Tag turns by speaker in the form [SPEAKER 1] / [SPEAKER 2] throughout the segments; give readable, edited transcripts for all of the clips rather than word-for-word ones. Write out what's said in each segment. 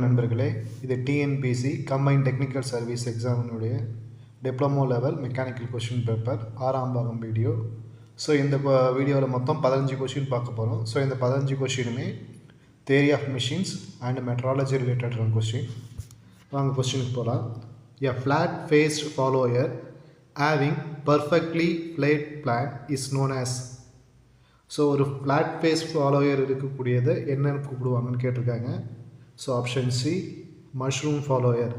[SPEAKER 1] நண்பர்களே, இது TNPSC combine technical service எக்ஸாமினுடைய diploma level mechanical question paper 6ஆம் பாகம் வீடியோ. ஸோ இந்த வீடியோவில் மொத்தம் 15 கொஷின் பார்க்க போகிறோம். ஸோ இந்த 15 கொஷினுமே theory of machines and metrology ரிலேட்டடான கொஷின். வாங்க கொஷினுக்கு போகலாம். A flat faced follower having perfectly flat plane is known as. So ஒரு ஃப்ளாட் ஃபேஸ் ஃபாலோயர் இருக்கக்கூடியதை என்னென்னு கூப்பிடுவாங்கன்னு கேட்டிருக்காங்க. So option C mushroom follower.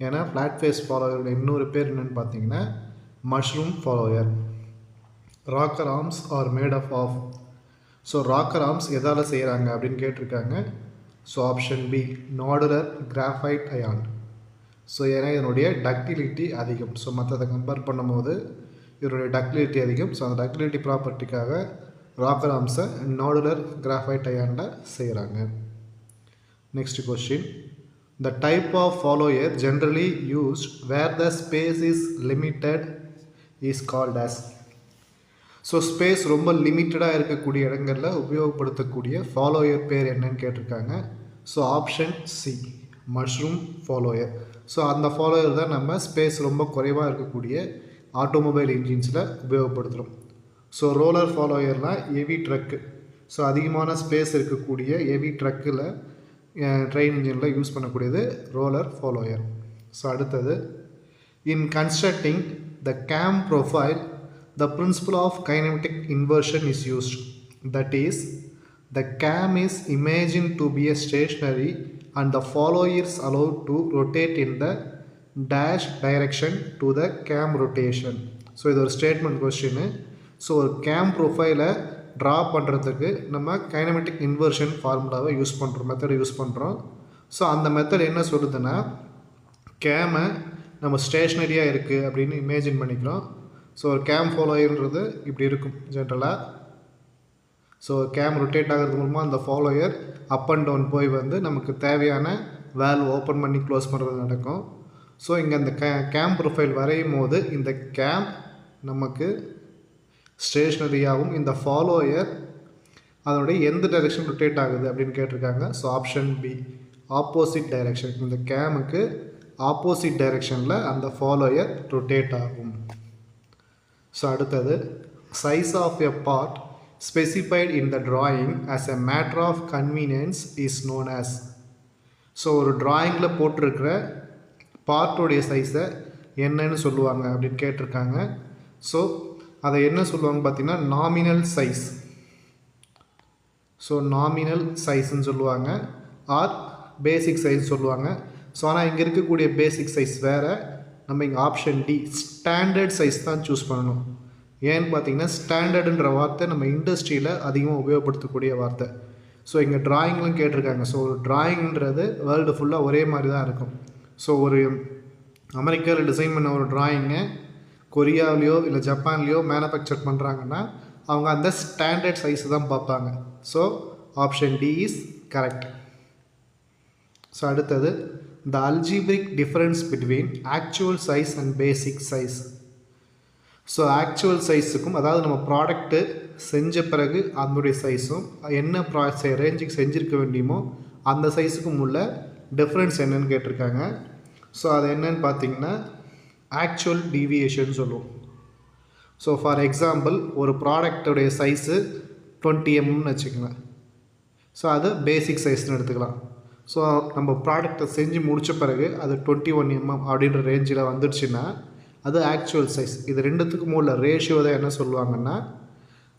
[SPEAKER 1] ஏன்னா ஃப்ளாட் ஃபேஸ் ஃபாலோயரோட இன்னொரு பேர் என்னென்னு பார்த்தீங்கன்னா mushroom follower. Rocker arms are made of. So rocker arms எதால் செய்கிறாங்க அப்படின்னு கேட்டிருக்காங்க. So option B nodular graphite iron. So ஏன்னா இதனுடைய டக்டிலிட்டி அதிகம். ஸோ மற்றதை கம்பேர் பண்ணும்போது இதனுடைய டக்டிலிட்டி அதிகம். ஸோ அந்த டக்டிலிட்டி ப்ராப்பர்ட்டிக்காக ராக்கர் ஆர்ம்ஸை நாடுலர் கிராஃபைட் அயானில் செய்கிறாங்க. Next question. The type of follower generally used where the space is limited is called as. So space ரொம்ப லிமிட்டடாக இருக்கக்கூடிய இடங்களில் உபயோகப்படுத்தக்கூடிய ஃபாலோயர் பேர் என்னன்னு கேட்டிருக்காங்க. So option C mushroom follower. So அந்த ஃபாலோயர் தான் நம்ம ஸ்பேஸ் ரொம்ப குறைவாக இருக்கக்கூடிய ஆட்டோமொபைல் இன்ஜின்ஸில் உபயோகப்படுத்துகிறோம். ஸோ ரோலர் ஃபாலோயர்னால் ஹெவி ட்ரக்கு. ஸோ அதிகமான ஸ்பேஸ் இருக்கக்கூடிய ஹெவி ட்ரக்கில் ட்ரெயின் இன்ஜினில் யூஸ் பண்ணக்கூடியது ரோலர் ஃபாலோயர். ஸோ அடுத்தது, in constructing the cam profile the principle of kinematic inversion is used. That is the cam is imagine to be a stationery and the followers allow to rotate in the dash direction to the game rotation. So இது ஒரு statement கொஸ்டின்னு. So ஒரு game ப்ரொஃபைலை draw பண்ணுறதுக்கு நம்ம kinematic inversion ஃபார்முலாவை use பண்ணுறோம், மெத்தடை use பண்ணுறோம். So அந்த மெத்தட் என்ன சொல்லுதுன்னா, கேமை நம்ம ஸ்டேஷ்னரியாக இருக்குது அப்படின்னு இமேஜின் பண்ணிக்கிறோம். ஸோ ஒரு கேம் ஃபாலோயர்ன்றது இப்படி இருக்கும் ஜென்ரலாக. ஸோ கேம் ரொட்டேட் ஆகிறது மூலமாக அந்த ஃபாலோயர் அப் அண்ட் டவுன் போய் வந்து நமக்கு தேவையான வேல்வ் ஓப்பன் பண்ணி க்ளோஸ் பண்ணுறது நடக்கும். ஸோ இங்கே அந்த கேம் ப்ரொஃபைல் வரையும் போது இந்த கேம் நமக்கு ஸ்டேஷ்னரியாகவும் இந்த ஃபாலோயர் அதனுடைய எந்த டைரெக்ஷன் ரொட்டேட் ஆகுது அப்படின்னு கேட்டிருக்காங்க. So option B opposite direction. இந்த கேமுக்கு ஆப்போசிட் டைரெக்ஷனில் அந்த ஃபாலோயர் ரொட்டேட் ஆகும். ஸோ அடுத்தது, size of a part specified in the drawing as a matter of convenience is known as. So ஒரு ட்ராயிங்கில் போட்டிருக்கிற பார்ட்டுடைய சைஸை என்னன்னு சொல்லுவாங்க அப்படின்னு கேட்டிருக்காங்க. ஸோ அதை என்ன சொல்லுவாங்க பார்த்தீங்கன்னா நாமினல் சைஸ். ஸோ நாமினல் சைஸ்ன்னு சொல்லுவாங்க, ஆர் பேசிக் சைஸ் சொல்லுவாங்க. ஸோ ஆனால் இங்கே இருக்கக்கூடிய பேசிக் சைஸ் வேறு. நம்ம இங்கே ஆப்ஷன் டி ஸ்டாண்டர்ட் சைஸ் தான் சூஸ் பண்ணணும். ஏன்னு பார்த்தீங்கன்னா ஸ்டாண்டர்டுன்ற வார்த்தை நம்ம இண்டஸ்ட்ரியில் அதிகமாக உபயோகப்படுத்தக்கூடிய வார்த்தை. ஸோ இங்கே ட்ராயிங்லாம் கேட்டிருக்காங்க. ஸோ ஒரு ட்ராயிங்கிறது வேர்ல்டு ஃபுல்லாக ஒரே மாதிரி தான் இருக்கும். ஸோ ஒரு அமெரிக்காவில் டிசைன் பண்ண ஒரு ட்ராயிங்கை கொரியாவிலையோ இல்லை ஜப்பான்லேயோ மேனுஃபேக்சர் பண்ணுறாங்கன்னா அவங்க அந்த ஸ்டாண்டர்ட் சைஸை தான் பார்ப்பாங்க. So option D is correct. So அடுத்தது, the algebraic difference between actual size and basic size. So actual சைஸுக்கும், அதாவது நம்ம ப்ராடக்ட்டு செஞ்ச பிறகு அதனுடைய சைஸும் என்ன ரேஞ்சுக்கு செஞ்சுருக்க வேண்டியுமோ அந்த சைஸுக்கும் உள்ள டிஃப்ரென்ஸ் என்னன்னு கேட்டிருக்காங்க. ஸோ அது என்னன்னு பார்த்தீங்கன்னா ஆக்சுவல் டீவியேஷன் சொல்லுவோம். ஸோ ஃபார் எக்ஸாம்பிள் ஒரு ப்ராடக்டுடைய சைஸு 20 mm வச்சுக்கோங்க. ஸோ அது பேசிக் சைஸ்னு எடுத்துக்கலாம். ஸோ நம்ம ப்ராடக்டை செஞ்சு முடித்த பிறகு அது 21 mm அப்படின்ற ரேஞ்சில் வந்துடுச்சுன்னா அது ஆக்சுவல் சைஸ். இது ரெண்டுத்துக்கும் உள்ள ரேஷியோ தான் என்ன சொல்லுவாங்கன்னா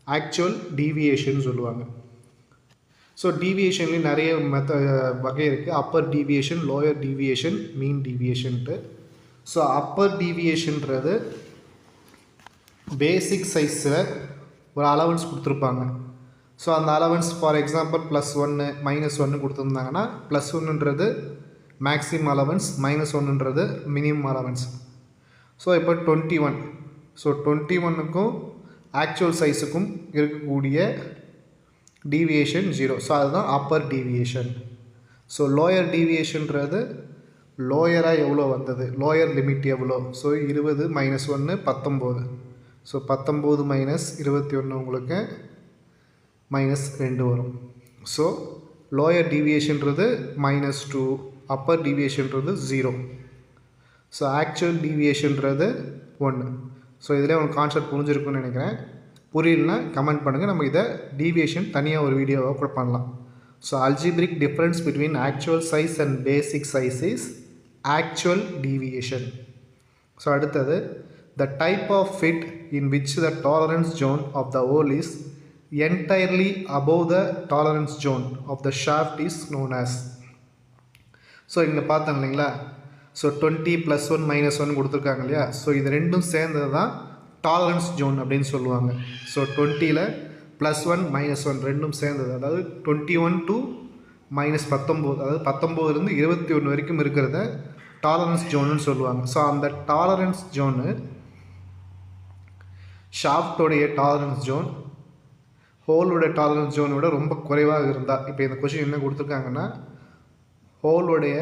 [SPEAKER 1] ஆக்சுவல் டீவியேஷன் சொல்லுவாங்க. ஸோ டீவியேஷன்லேயும் நிறைய வகை இருக்குது. அப்பர் டீவியேஷன், லோயர் டீவியேஷன், மீன் டீவியேஷன்ட்டு. ஸோ அப்பர் டீவியேஷன்றது பேசிக் சைஸில் ஒரு அலவன்ஸ் கொடுத்துருப்பாங்க. ஸோ அந்த அலவன்ஸ் ஃபார் எக்ஸாம்பிள் +1 -1 கொடுத்துருந்தாங்கன்னா +1ன்றது மேக்ஸிமம் அலவன்ஸ், -1ன்றது மினிமம் அலவன்ஸ். ஸோ இப்போ 21. ஸோ 21க்கும் ஆக்சுவல் சைஸுக்கும் இருக்கக்கூடிய டீவியேஷன் 0. ஸோ அதுதான் அப்பர் டீவியேஷன். ஸோ லோயர் டீவியேஷன்றது லோயராக எவ்வளோ வந்தது, லோயர் லிமிட் எவ்வளோ. ஸோ 20 - 1 19. ஸோ 19 - 21 உங்களுக்கு -2 வரும். ஸோ லோயர் டீவியேஷன்றது -2, அப்பர் டீவியேஷன்றது 0. ஸோ ஆக்சுவல் டீவியேஷன்றது 1. ஸோ இதில் உங்களுக்கு கான்செப்ட் புரிஞ்சிருக்குன்னு நினைக்கிறேன். புரியலனா கமெண்ட் பண்ணுங்கள், நம்ம இதை டீவியேஷன் தனியாக ஒரு வீடியோவாக கூட பண்ணலாம். So algebraic difference between actual size and basic size is actual deviation. So அடுத்தது the type of fit in which the tolerance zone of the hole is entirely above the tolerance zone of the shaft is known as. So இங்கே பார்த்தோம் இல்லைங்களா, so 20 + 1 - 1 கொடுத்துருக்காங்க இல்லையா. So இது ரெண்டும் சேர்ந்தது தான் டாலரன்ஸ் ஜோன் அப்படின்னு சொல்லுவாங்க. ஸோ 20ல் +1 - 1 ரெண்டும் சேர்ந்தது, அதாவது 21 to -19, அதாவது 19லேருந்து 21 வரைக்கும் இருக்கிறத டாலரன்ஸ் ஜோனுன்னு சொல்லுவாங்க. ஸோ அந்த டாலரன்ஸ் ஜோனு ஷாஃப்டோடைய டாலரன்ஸ் ஜோன் ஹோலோடைய டாலரன்ஸ் ஜோனை விட ரொம்ப குறைவாக இருந்தால், இப்போ இந்த கொஷின் என்ன கொடுத்துருக்காங்கன்னா ஹோலோடைய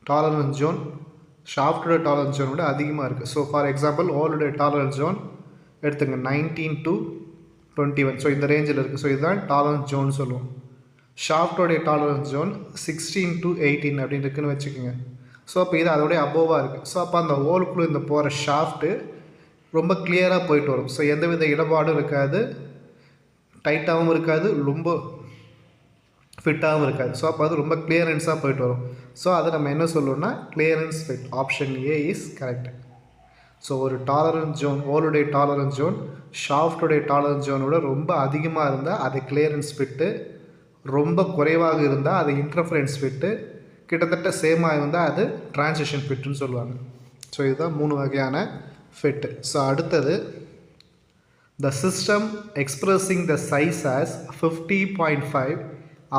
[SPEAKER 1] டாலரன்ஸ் ஜோன் ஷாஃப்டோட டாலரன்ஸ் ஜோன் விட அதிகமாக இருக்குது. ஸோ ஃபார் எக்ஸாம்பிள் ஹோலோடைய டாலரன்ஸ் ஜோன் எடுத்துங்க 19 to 21. ஸோ இந்த ரேஞ்சில் இருக்குது. ஸோ இதுதான் டாலரன்ஸ் ஜோன் சொல்லுவோம். ஷாஃப்டோடைய டாலரன்ஸ் ஜோன் 16 to 18 அப்படின்னு இருக்குன்னு வச்சுக்கோங்க. ஸோ அப்போ இது அதோடைய அபோவாக இருக்குது. ஸோ அப்போ அந்த ஹோலுக்குள்ளே இந்த போகிற ஷாஃப்ட்டு ரொம்ப கிளியராக போயிட்டு வரும். ஸோ எந்தவித இடபாடும் இருக்காது, டைட்டாகவும் இருக்காது, ரொம்ப ஃபிட்டாகவும் இருக்காது. ஸோ அப்போ அது ரொம்ப கிளியரன்ஸாக போயிட்டு வரும். ஸோ அதை நம்ம என்ன சொல்லுவோம்னா clearance fit. Option A is correct. So ஒரு டாலரன்ஸ் ஜோன் ஹோலுடைய டாலரன்ஸ் ஜோன் ஷாஃப்டுடைய டாலரன்ஸ் ஜோனோட ரொம்ப அதிகமாக இருந்தால் அது கிளியரன்ஸ் ஃபிட்டு, ரொம்ப குறைவாக இருந்தால் அது இன்டர்ஃபரன்ஸ் ஃபிட்டு, கிட்டத்தட்ட சேமாக இருந்தால் அது டிரான்சிஷன் ஃபிட்டுன்னு சொல்லுவாங்க. ஸோ இதுதான் 3 வகையான ஃபிட்டு. ஸோ அடுத்தது the system expressing the size as 50.5,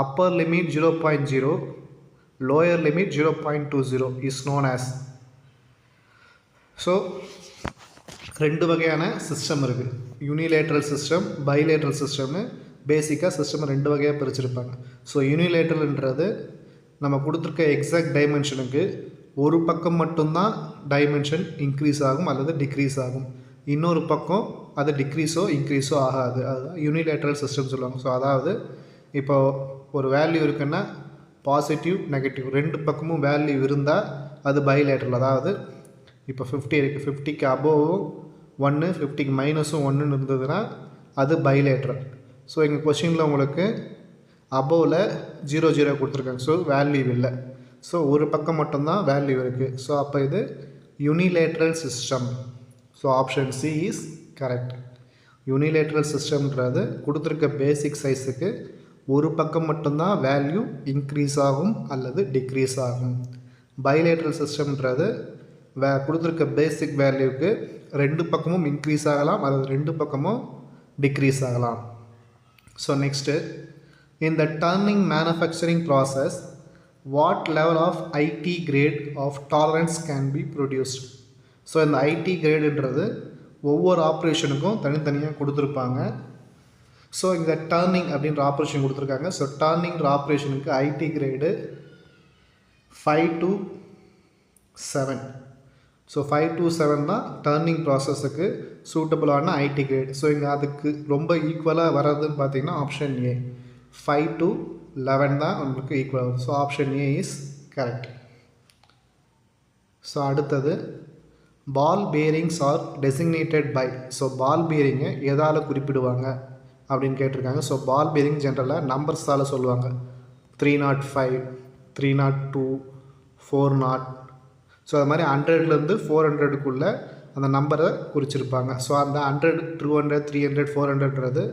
[SPEAKER 1] upper limit 0.0, lower limit 0.20 is known as. So 2 வகையான சிஸ்டம் இருக்குது. யூனிலேட்ரல் சிஸ்டம், பைலேட்ரல் சிஸ்டம்னு பேசிக்காக சிஸ்டம் 2 வகையாக பிரிச்சிருப்பாங்க. ஸோ யூனிலேட்ரல்ன்றது நம்ம கொடுத்துருக்க எக்ஸாக்ட் டைமென்ஷனுக்கு ஒரு பக்கம் மட்டும்தான் டைமென்ஷன் இன்க்ரீஸ் ஆகும் அல்லது டிக்ரீஸ் ஆகும், இன்னொரு பக்கம் அது டிக்ரீஸோ இன்க்ரீஸோ ஆகாது. அதுதான் யூனிலேட்ரல் சிஸ்டம் சொல்லுவாங்க. ஸோ அதாவது இப்போ ஒரு வேல்யூ இருக்குன்னா பாசிட்டிவ் நெகட்டிவ் 2 பக்கமும் வேல்யூ இருந்தால் அது பைலேட்ரல். அதாவது இப்போ 50 இருக்குது, 50க்கு அபோவும் 1, 50க்கு -1 இருந்ததுன்னா அது பைலேட்ரல். ஸோ எங்கள் கொஷினில் உங்களுக்கு அபோவில் 0 0 கொடுத்துருக்காங்க. ஸோ வேல்யூ இல்லை. ஸோ ஒரு பக்கம் மட்டும்தான் வேல்யூ இருக்குது. ஸோ அப்போ இது unilateral system. So option C is correct. Unilateral சிஸ்டம்ன்றது கொடுத்துருக்க பேசிக் சைஸுக்கு ஒரு பக்கம் மட்டும்தான் வேல்யூ இன்க்ரீஸ் ஆகும் அல்லது டிக்ரீஸ் ஆகும். பைலேட்ரல் சிஸ்டம்ன்றது கொடுத்துருக்க பேசிக் வேல்யூக்கு 2 பக்கமும் இன்க்ரீஸ் ஆகலாம் அல்லது 2 பக்கமும் டிக்ரீஸ் ஆகலாம். So next, in the turning manufacturing process what level of IT grade of tolerance can be produced. So இந்த IT கிரேடுன்றது ஒவ்வொரு ஆப்ரேஷனுக்கும் தனித்தனியாக கொடுத்துருப்பாங்க. ஸோ இந்த டர்னிங் அப்படின்ற ஆப்ரேஷன் கொடுத்துருக்காங்க. ஸோ டர்னிங்கிற ஆப்ரேஷனுக்கு IT grade 5 to 7. So 5 to 7 தான் டர்னிங் ப்ராசஸுக்கு சூட்டபுளான IT கிரேட். ஸோ இங்கே அதுக்கு ரொம்ப ஈக்குவலாக வர்றதுன்னு பார்த்தீங்கன்னா ஆப்ஷன் ஏ 5 to 11 தான் உங்களுக்கு ஈக்குவல் ஆகும். So option A is correct. So அடுத்தது ball bearings are designated by. So ball பேரிங்கை எதால் குறிப்பிடுவாங்க அப்படின்னு கேட்டிருக்காங்க. ஸோ பால் பேரிங் ஜென்ரலாக நம்பர்ஸால் சொல்லுவாங்க. 305, 302, 40. ஸோ அது மாதிரி 100லேருந்து 400க்குள்ளே அந்த நம்பரை குறிச்சிருப்பாங்க. ஸோ அந்த 100, 200, 300, 400ன்றது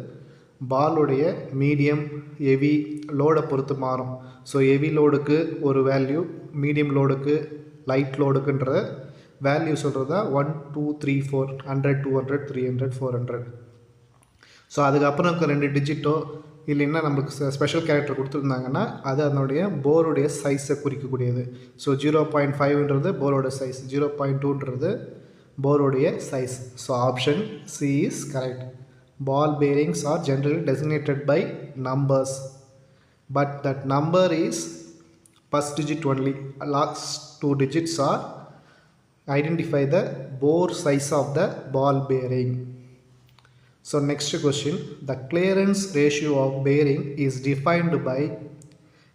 [SPEAKER 1] பாலுடைய மீடியம் ஹெவி லோடை பொறுத்து மாறும். ஸோ ஹெவி லோடுக்கு ஒரு வேல்யூ, மீடியம் லோடுக்கு லைட் லோடுக்குன்ற வேல்யூ சொல்கிறதா 1, 2, 3, 4, 100, 200, 300, 400. ஸோ அதுக்கப்புறம் 2 டிஜிட்டோ இல்லைன்னா நம்மளுக்கு ஸ்பெஷல் கேரக்டர் கொடுத்துருந்தாங்கன்னா அது அதனுடைய போருடைய சைஸை குறிக்கக்கூடியது. ஸோ 0.5ன்றது போரோட சைஸ், 0.2ன்றது போருடைய size. So option C is correct. Ball bearings are generally designated by numbers, but that number is first digit only. Last 2 digits are identify the bore size of the ball bearing. So next question, the clearance ratio of bearing is defined by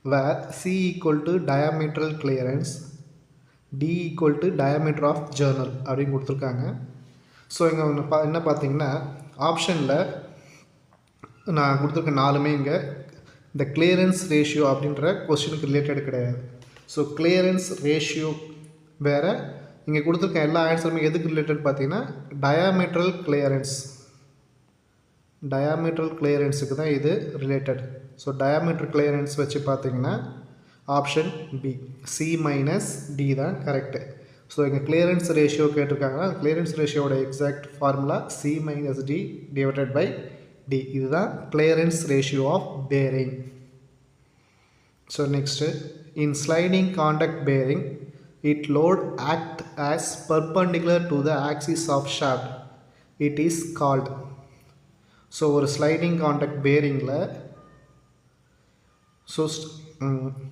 [SPEAKER 1] where C equal to diametral clearance, D equal to diameter of journal அப்படின்னு கொடுத்துருக்காங்க. So இங்கே என்ன பார்த்தீங்கன்னா ஆப்ஷனில் நான் கொடுத்துருக்க 4மே இங்கே இந்த கிளியரன்ஸ் ரேஷியோ அப்படின்ற கொஸ்டினுக்கு ரிலேட்டட் கிடையாது. ஸோ கிளியரன்ஸ் ரேஷியோ வேறு, இங்கே கொடுத்துருக்க எல்லா ஆன்சருமே எதுக்கு ரிலேட்டட் பார்த்தீங்கன்னா டயாமெட்ரல் கிளியரன்ஸுக்கு தான் இது ரிலேட்டட். ஸோ டயாமீட்டர் கிளியரன்ஸ் வச்சு பார்த்தீங்கன்னா option B C minus D தான் கரெக்டு. ஸோ இங்கே கிளியரன்ஸ் ரேஷியோ கேட்டிருக்காங்கன்னா கிளியரன்ஸ் ரேஷியோட exact formula C minus D divided by D. இதுதான் clearance ratio of bearing. So next in sliding contact bearing it load act as perpendicular to the axis of shaft, it is called. So ஒரு sliding contact பேரிங்கில் so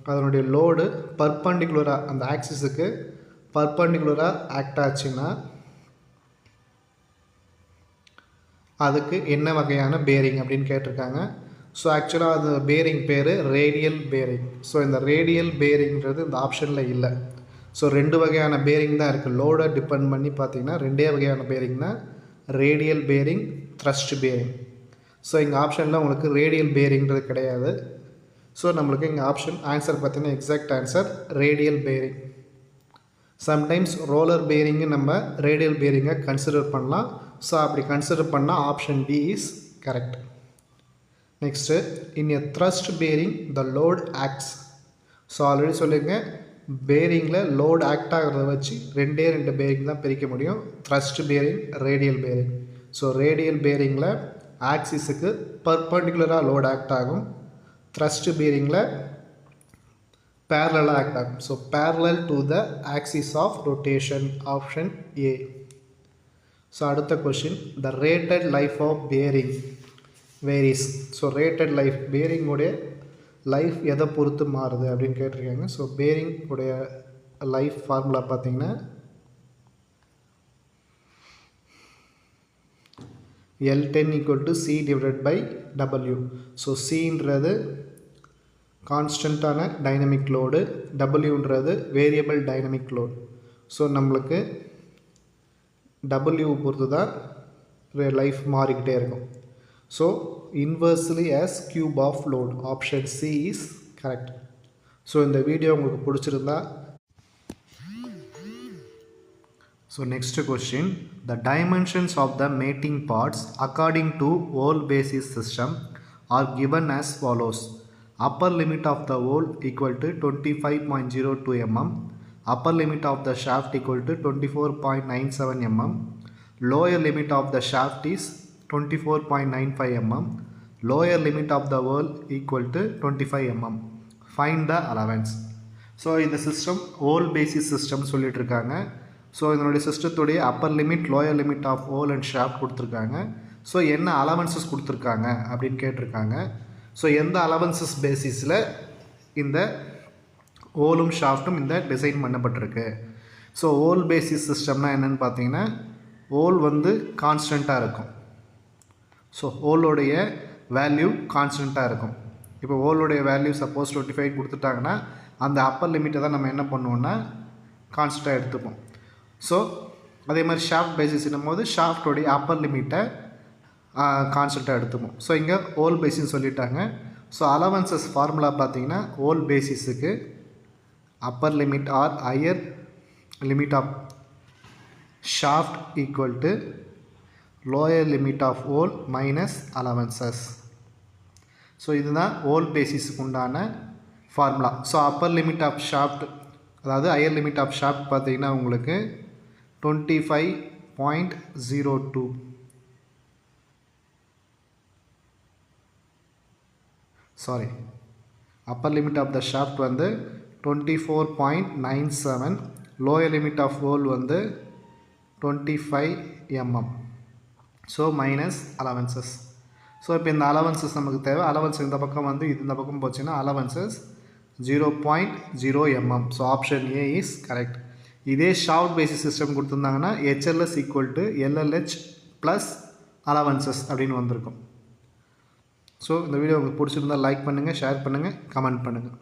[SPEAKER 1] அதனுடைய load பர்பண்டிகுலராக அந்த ஆக்சிஸுக்கு பர்பண்டிகுலராக act ஆச்சுன்னா அதுக்கு என்ன வகையான bearing அப்படின்னு கேட்டிருக்காங்க. ஸோ ஆக்சுவலாக அது பேரிங் பேர் ரேடியல் பேரிங். ஸோ இந்த ரேடியல் பேரிங்கிறது இந்த ஆப்ஷனில் இல்லை. ஸோ 2 வகையான பேரிங் தான் இருக்குது. லோடை டிபெண்ட் பண்ணி பார்த்தீங்கன்னா 2 வகையான பேரிங் தான், radial bearing, thrust bearing. So இங்கே ஆப்ஷனில் உங்களுக்கு ரேடியல் பேரிங்கிறது கிடையாது. ஸோ நம்மளுக்கு இங்கே ஆப்ஷன் ஆன்சர் பார்த்தீங்கன்னா exact answer radial bearing. Sometimes roller பேரிங்கு நம்ம ரேடியல் பேரிங்கை கன்சிடர் பண்ணலாம். ஸோ அப்படி கன்சிடர் பண்ணால் option D is correct. Next in a thrust bearing the load acts. So already சொல்லியிருக்கேன் பேரிங்கில் லோட் ஆக்ட் ஆகிறத வச்சு 2 பேரிங் தான் பிரிக்க முடியும், thrust bearing, radial bearing. So radial பேரிங்கில் ஆக்சிஸுக்கு பர்பண்டிகுலராக லோட் ஆக்ட் ஆகும், த்ரஸ்ட் பேரிங்கில் பேரலாக ஆக்ட் ஆகும். So parallel to the axis of rotation, option A. So அடுத்த question the rated life of bearing varies. So rated life பேரிங்குடைய லைஃப் எதை பொறுத்து மாறுது அப்படின்னு கேட்டிருக்காங்க. ஸோ பேரிங் உடைய லைஃப் ஃபார்முலா பார்த்தீங்கன்னா L10 equal to C divided by W. So சின்றது கான்ஸ்டண்ட்டான டைனமிக் லோடு, டபிள்யூன்றது வேரியபிள் டைனமிக் லோடு. ஸோ நம்மளுக்கு டபிள்யூ பொறுத்து தான் லைஃப் மாறிக்கிட்டே இருக்கும். So inversely as cube of load, option C is correct. So இந்த வீடியோ உங்களுக்கு பிடிச்சிருந்தா so next question the dimensions of the mating parts according to hole basis system are given as follows. Upper limit of the hole equal to 25.02 mm, upper limit of the shaft equal to 24.97 mm, lower limit of the shaft is 24.95 mm, lower limit of the hole equal to 25 mm. Find the allowance. So இந்த system hole basis system சொல்லிட்டு இருக்காங்க. So இதனுடைய சிஸ்டத்துடைய upper limit, lower limit of hole and shaft கொடுத்துருக்காங்க. So என்ன allowances கொடுத்துருக்காங்க அப்படின்னு கேட்டிருக்காங்க. ஸோ எந்த அலவன்சஸ் பேசிஸில் இந்த ஹோலும் ஷாஃப்ட்டும் இந்த டிசைன் பண்ணப்பட்டிருக்கு. ஸோ ஹோல் பேசிஸ் சிஸ்டம்னா என்னென்னு பார்த்தீங்கன்னா ஹோல் வந்து கான்ஸ்டண்ட்டாக இருக்கும். ஸோ ஹோலோடைய வேல்யூ கான்ஸ்டண்ட்டாக இருக்கும். இப்போ ஹோலோடைய வேல்யூ சப்போஸ் 25 கொடுத்துட்டாங்கன்னா அந்த அப்பர் லிமிட்டை தான் நம்ம என்ன பண்ணுவோம்னா கான்ஸ்டண்ட்டாக எடுத்துப்போம். ஸோ அதே மாதிரி ஷாஃப்ட் பேசிஸ்னும் போது ஷாஃப்டோடைய அப்பர் லிமிட்டை கான்ஸ்டண்ட்டாக எடுத்துப்போம். ஸோ இங்கே ஹோல் பேசிஸ் சொல்லிட்டாங்க. ஸோ அலவன்சஸ் ஃபார்முலா பார்த்தீங்கன்னா ஹோல் பேசிஸுக்கு upper limit or higher limit of shaft equal to lower limit of hole minus allowances. So இதுதான் ஹோல் பேசிஸுக்கு உண்டான formula. So upper limit of shaft, அதாவது ஹையர் லிமிட் ஆஃப் ஷாஃப்ட் பார்த்தீங்கன்னா உங்களுக்கு 25.02, sorry upper limit of the shaft வந்து 24.97, lower limit of hole வந்து 25 mm. So minus allowances. So இப்போ இந்த அலவன்சஸ் நமக்கு தேவை. அலவன்ஸ் இந்த பக்கம் வந்து இது இந்த பக்கம் போச்சுன்னா allowances 0.0 mm. So option A is correct. இதே ஷாஃப்ட் பேசிஸ் சிஸ்டம் கொடுத்துருந்தாங்கன்னா HLS equal to LLH plus allowances அப்படின்னு வந்திருக்கும். ஸோ இந்த வீடியோ உங்களுக்கு பிடிச்சிருந்தால் லைக் பண்ணுங்கள், ஷேர் பண்ணுங்கள், கமெண்ட் பண்ணுங்கள்.